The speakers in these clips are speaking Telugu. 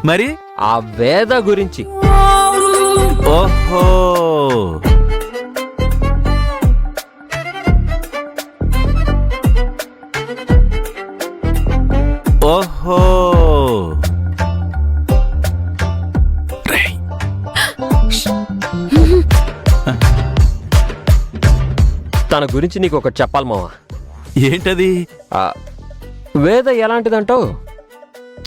మరి ఆ వేద గురించి. ఓహో, ఓహో, తన గురించి నీకు ఒకటి చెప్పాలి మావా. ఏంటది? వేద ఎలాంటిదంటావు?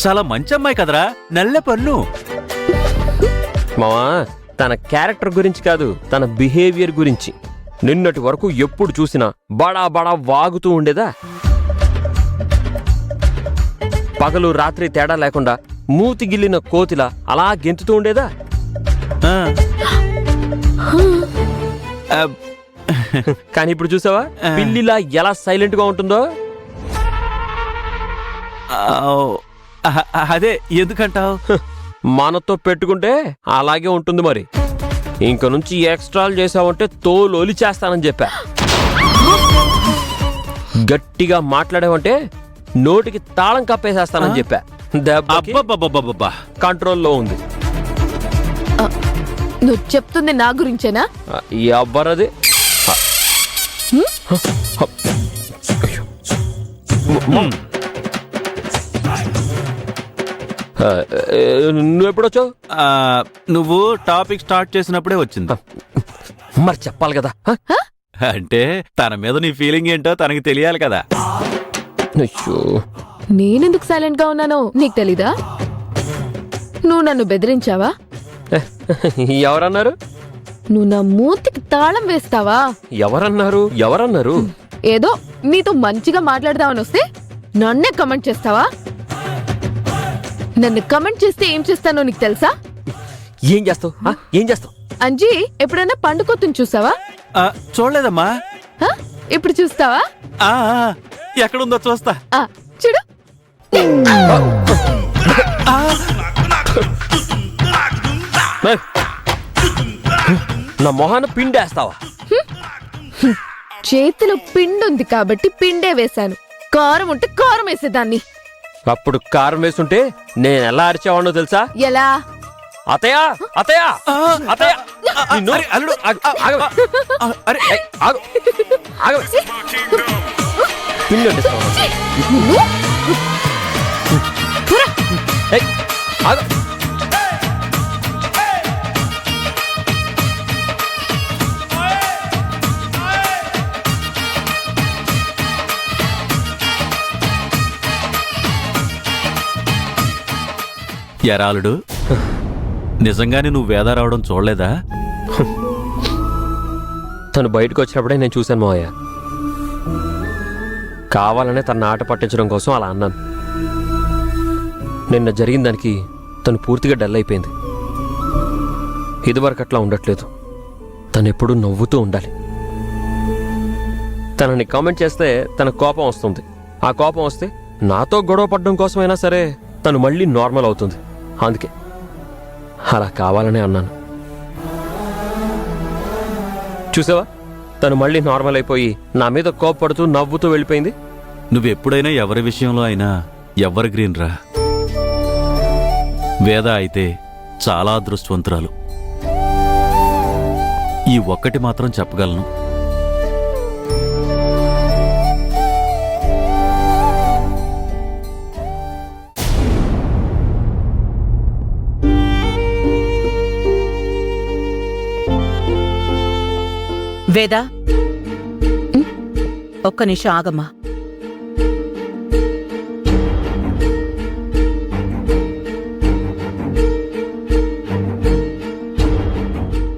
చాలా మంచి అమ్మాయి కదరా, నల్ల పన్ను. మావా, తన క్యారెక్టర్ గురించి కాదు, తన బిహేవియర్ గురించి. నిన్నటి వరకు ఎప్పుడు చూసినా బడా బడా వాగుతూ ఉండేదా? పగలు రాత్రి తేడా లేకుండా మూతి గిల్లిన కోతిలా అలా గెంతుతూ ఉండేదా? కానీ ఇప్పుడు చూసావా పిల్లిలా ఎలా సైలెంట్ గా ఉంటుందో? అదే ఎందుకంటావు? మనతో పెట్టుకుంటే అలాగే ఉంటుంది మరి. ఇంక నుంచి ఎక్స్ట్రాలు చేసావంటే తోలు చేస్తానని చెప్పా. గట్టిగా మాట్లాడావంటే నోటికి తాళం కప్పేసేస్తానని చెప్పా. కంట్రోల్లో ఉంది. నువ్వు చెప్తుంది నా గురించేనా? ఎవ్వరది? నువ్వెప్పుడొచ్చావు? నువ్వు టాపిక్ స్టార్ట్ చేసినప్పుడే వచ్చింది. మరి చెప్పాలి కదా. అంటే తన మీద నీ ఫీలింగ్ ఏంటో తనకి తెలియాలి కదా. నేనెందుకు సైలెంట్ గా ఉన్నానో నీకు తెలీదా? నువ్వు నన్ను బెదిరించావా? ఎవరన్నారు? నువ్వు నా మూతికి తాళం వేస్తావా? ఎవరన్నారు? ఏదో నీతో మంచిగా మాట్లాడదామని వస్తే నన్నే కమెంట్ చేస్తావా? నన్ను కమెంట్ చేస్తే ఏం చేస్తానో నీకు తెలుసా? ఏం చేస్తావు? అంజీ, ఎప్పుడైనా పండుకొత్తుని చూసావా? చూడలేదమ్మా. ఇప్పుడు చూస్తావా? ఎక్కడుందో చూస్తా. చూడు. నా మొహాన పిండేస్తావా? చేతిలో పిండుంది కాబట్టి పిండే వేశాను. కారం ఉంటే కారం వేసేదాన్ని. అప్పుడు కారం వేస్తుంటే నేను ఎలా అరిచేవాడినో తెలుసా? ఎలా? అతయా పిండి ఎరాలుడు, నిజంగానే నువ్వు వేద రావడం చూడలేదా? తను బయటకు వచ్చినప్పుడే నేను చూశాను మావయ్య. కావాలనే తన ఆట పట్టించడం కోసం అలా అన్నాను. నిన్న జరిగిన దానికి తను పూర్తిగా డల్ అయిపోయింది. ఇదివరకు అట్లా ఉండట్లేదు. తను ఎప్పుడూ నవ్వుతూ ఉండాలి. తనని కామెంట్ చేస్తే తన కోపం వస్తుంది. ఆ కోపం వస్తే నాతో గొడవ పడడం కోసమైనా సరే తను మళ్ళీ నార్మల్ అవుతుంది. అందుకే అలా కావాలనే అన్నాను. చూసావా, తను మళ్ళీ నార్మల్ అయిపోయి నా మీద కోపపడుతూ నవ్వుతూ వెళ్ళిపోయింది. నువ్వెప్పుడైనా ఎవరి విషయంలో అయినా ఎవరి గ్రీన్ రా. వేద అయితే చాలా అదృష్టవంతురాలు. ఈ ఒక్కటి మాత్రం చెప్పగలను, వేదా, ఒక్క నిమిషం ఆగమ్మా.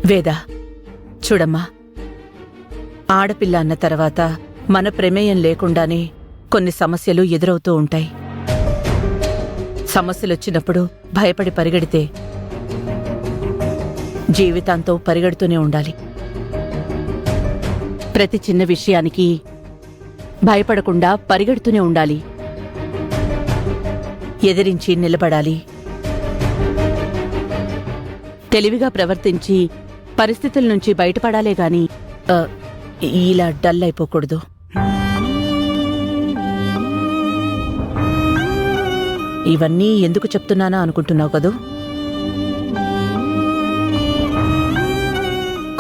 వేదా, చూడమ్మా, ఆడపిల్ల అన్న తర్వాత మన ప్రమేయం లేకుండానే కొన్ని సమస్యలు ఎదురవుతూ ఉంటాయి. సమస్యలొచ్చినప్పుడు భయపడి పరిగెడితే జీవితాంతం పరిగెడుతూనే ఉండాలి. ప్రతి చిన్న విషయానికి భయపడకుండా పరిగెడుతూనే ఉండాలి. ఎదిరించి నిలబడాలి. తెలివిగా ప్రవర్తించి పరిస్థితుల నుంచి బయటపడాలే గాని ఇలా డల్ అయిపోకూడదు. ఇవన్నీ ఎందుకు చెప్తున్నానా అనుకుంటున్నావు కదూ?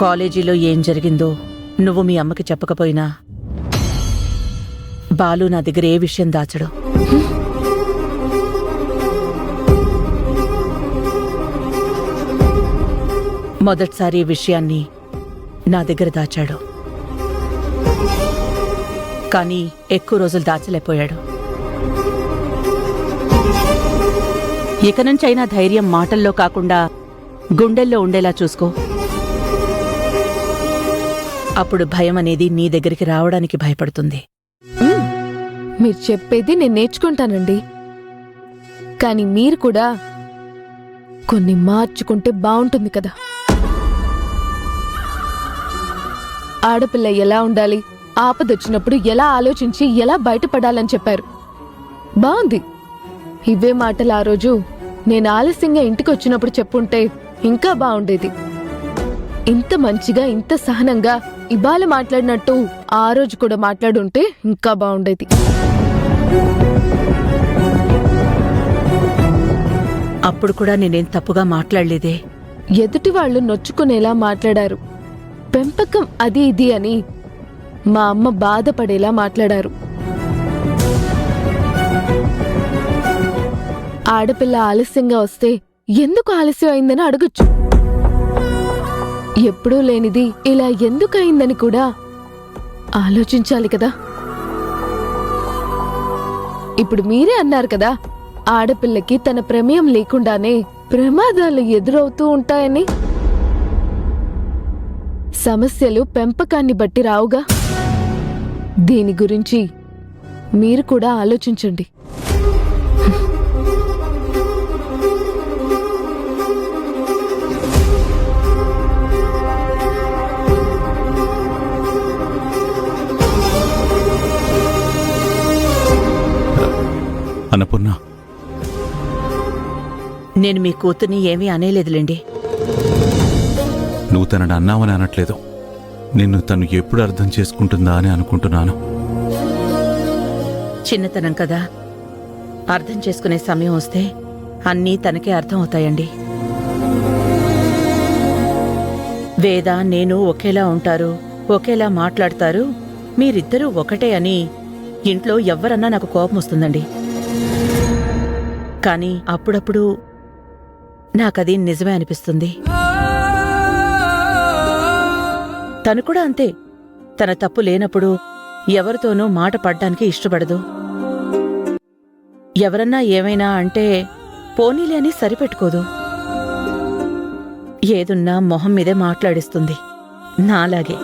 కాలేజీలో ఏం జరిగిందో నువ్వు మీ అమ్మకి చెప్పకపోయినా బాలు నా దగ్గర ఏ విషయం దాచడు. మొదటిసారి ఈ విషయాన్ని నా దగ్గర దాచాడు, కానీ ఎక్కువ రోజులు దాచలేకపోయాడు. ఇక నుంచైనా ధైర్యం మాటల్లో కాకుండా గుండెల్లో ఉండేలా చూసుకో. అప్పుడు భయం అనేది నీ దగ్గరికి రావడానికి భయపడుతుంది. మీరు చెప్పేది నేను నేర్చుకుంటానండి, కానీ మీరు కూడా కొన్ని మార్చుకుంటే బావుంటుంది కదా. ఆడపిల్ల ఎలా ఉండాలి, ఆపదొచ్చినప్పుడు ఎలా ఆలోచించి ఎలా బయటపడాలని చెప్పారు. బావుంది. ఇవే మాటలు ఆ రోజు నేను ఆలస్యంగా ఇంటికి వచ్చినప్పుడు చెప్పుంటే ఇంకా బావుండేది. ఇంత మంచిగా ఇంత సహనంగా ఇవాళ మాట్లాడినట్టు ఆ రోజు కూడా మాట్లాడుంటే ఇంకా బావుండేది. అప్పుడు కూడా నేనేం తప్పుగా మాట్లాడలేదే. ఎదుటి వాళ్ళు నొచ్చుకునేలా మాట్లాడారు. పెంపకం అది ఇది అని మా అమ్మ బాధపడేలా మాట్లాడారు. ఆడపిల్ల ఆలస్యంగా వస్తే ఎందుకు ఆలస్యం అయిందని అడగచ్చు. ఎప్పుడూ లేనిది ఇలా ఎందుకు అయిందని కూడా ఆలోచించాలి కదా. ఇప్పుడు మీరే అన్నారు కదా, ఆడపిల్లకి తన ప్రమేయం లేకుండానే ప్రమాదాలు ఎదురవుతూ ఉంటాయని. సమస్యలు పెంపకాన్ని బట్టి రావుగా. దీని గురించి మీరు కూడా ఆలోచించండి. అన్నపూర్ణ, నేను మీ కూతుర్ని ఏమీ అనేలేదులేండి. నువ్వు తనని అన్నావని అనట్లేదు. నిన్ను తను ఎప్పుడు అర్థం చేసుకుంటుందా అని అనుకుంటున్నాను. చిన్నతనం కదా, అర్థం చేసుకునే సమయం వస్తే అన్నీ తనకే అర్థం అవుతాయండి. వేద నేను ఒకేలా ఉంటారు, ఒకేలా మాట్లాడతారు, మీరిద్దరూ ఒకటే అని ఇంట్లో ఎవ్వరన్నా నాకు కోపం వస్తుందండి. కానీ అప్పుడప్పుడు నాకది నిజమే అనిపిస్తుంది. తను కూడా అంతే. తన తప్పు లేనప్పుడు ఎవరితోనూ మాట పడ్డానికి ఇష్టపడదు. ఎవరన్నా ఏమైనా అంటే పోనీలే అని సరిపెట్టుకోదు. ఏదున్నా మొహం మీదే మాట్లాడిస్తుంది, నాలాగే.